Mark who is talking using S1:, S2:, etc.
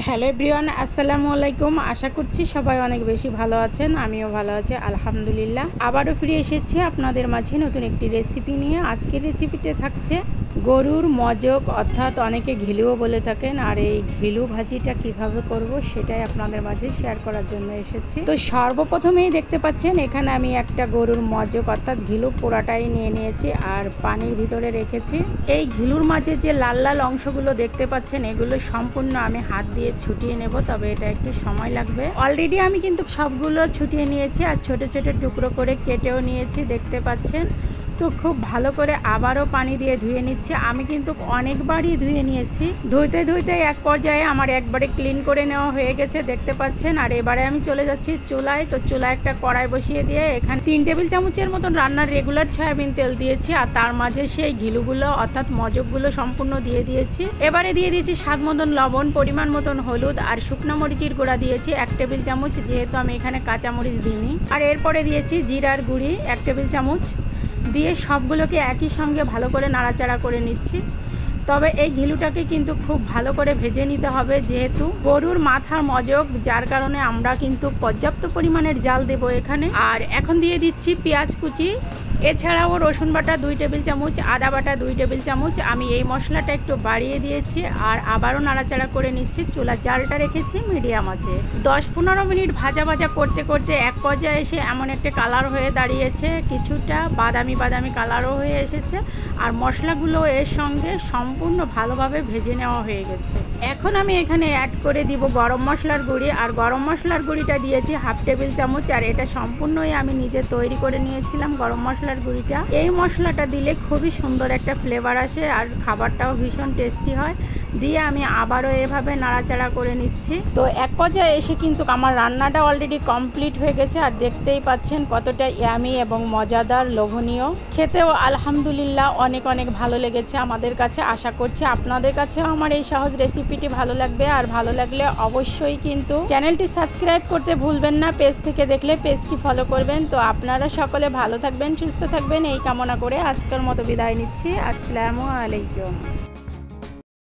S1: Hello everyone, আসসালামু আলাইকুম। আশা করছি সবাই অনেক বেশি ভালো আছেন। আমিও ভালো আছি আলহামদুলিল্লাহ। আবারও ফিরে এসেছি আপনাদের মাঝে নতুন একটি রেসিপি নিয়ে। আজকের রেসিপিতে থাকছে গরুর মজক, অর্থাৎ অনেকে ঘিলুও বলে থাকেন। আর এই ঘিলু ভাজিটা কিভাবে করব সেটাই আপনাদের মাঝে শেয়ার করার জন্য এসেছি। তো সর্বপ্রথমেই দেখতে পাচ্ছেন এখানে আমি একটা গরুর মজক অর্থাৎ ঘিলু পোড়াটাই নিয়ে নিয়েছি আর পানির ভিতরে রেখেছি। এই ঘিলুর মাঝে যে লাল লাল অংশগুলো দেখতে পাচ্ছেন এগুলো সম্পূর্ণ আমি হাত দিয়ে ছুটিয়ে নেব, তবে এটা একটু সময় লাগবে। অলরেডি আমি কিন্তু সবগুলো ছুটিয়ে নিয়েছি আর ছোট ছোট টুকরো করে কেটেও নিয়েছি, দেখতে পাচ্ছেন। তো খুব ভালো করে আবারও পানি দিয়ে ধুয়ে নিচ্ছি। আমি কিন্তু অনেকবারই ধুয়ে নিয়েছি। ধুইতে ধুইতে এক পর্যায়ে আমার একবারে ক্লিন করে নেওয়া হয়ে গেছে, দেখতে পাচ্ছেন। আর এবারে আমি চলে যাচ্ছি চুলায়। তো চুলায় একটা কড়াই বসিয়ে দিয়ে এখানে 3 টেবিল চামচের মতন রান্নার রেগুলার সয়াবিন তেল দিয়েছি আর তার মাঝে সেই ঘিলুগুলো অর্থাৎ মজকগুলো সম্পূর্ণ দিয়ে দিয়েছি। এবারে দিয়ে দিয়েছি স্বাদ মতন লবণ, পরিমাণ মতন হলুদ আর শুকনো মরিচের গুঁড়া দিয়েছি 1 টেবিল চামচ, যেহেতু আমি এখানে কাঁচামরিচ দিইনি। আর এরপরে দিয়েছি জিরার গুঁড়ি 1 টেবিল চামচ দিয়ে সবগুলোকে একই সঙ্গে ভালো করে নাড়াচাড়া করে নিচ্ছি। তবে এই ঘিলুটাকে কিন্তু খুব ভালো করে ভেজে নিতে হবে, যেহেতু গরুর মাথার মজক, যার কারণে আমরা কিন্তু পর্যাপ্ত পরিমাণের জাল দেব এখানে। আর এখন দিয়ে দিচ্ছি পেঁয়াজ কুচি, এছাড়াও রসুন বাটা 2 টেবিল চামচ, আদা বাটা 2 টেবিল চামচ। আমি এই মশলাটা একটু বাড়িয়ে দিয়েছি আর আবারও নাড়াচাড়া করে নিচ্ছি। চুলার জালটা রেখেছি মিডিয়াম আঁচে। 10-15 মিনিট ভাজা ভাজা করতে করতে এক পর্যায়ে এসে এমন একটা কালার হয়ে দাঁড়িয়েছে, কিছুটা বাদামি বাদামি কালারও হয়ে এসেছে আর মশলাগুলো এর সঙ্গে সম্পূর্ণ ভালোভাবে ভেজে নেওয়া হয়ে গেছে। এখন আমি এখানে অ্যাড করে দিব গরম মশলার গুঁড়ি, আর গরম মশলার গুঁড়িটা দিয়েছি 1/2 টেবিল চামচ। আর এটা সম্পূর্ণই আমি নিজে তৈরি করে নিয়েছিলাম গরম মশলার গুঁড়িটা। এই মশলাটা দিলে খুবই সুন্দর একটা ফ্লেভার আসে আর খাবারটাও ভীষণ টেস্টি হয়। দিয়ে আমি আবারও এভাবে নাড়াচাড়া করে নিচ্ছি। তো এক পর্যায়ে এসে কিন্তু আমার রান্নাটা অলরেডি কমপ্লিট হয়ে গেছে আর দেখতেই পাচ্ছেন কতটা ইয়ামি এবং মজাদার, লোভনীয়। খেতেও আলহামদুলিল্লাহ অনেক অনেক ভালো লেগেছে আমাদের কাছে। আশা করছি আপনাদের কাছেও আমার এই সহজ রেসিপিটি ভালো লাগবে। আর ভালো লাগলে অবশ্যই কিন্তু চ্যানেলটি সাবস্ক্রাইব করতে ভুলবেন না। পেজ থেকে দেখলে পেজটি ফলো করবেন। তো আপনারা সকলে ভালো থাকবেন, সুস্থ থাকবেন এই কামনা করে আজকের মতো বিদায় নিচ্ছি। আসসালামু আলাইকুম।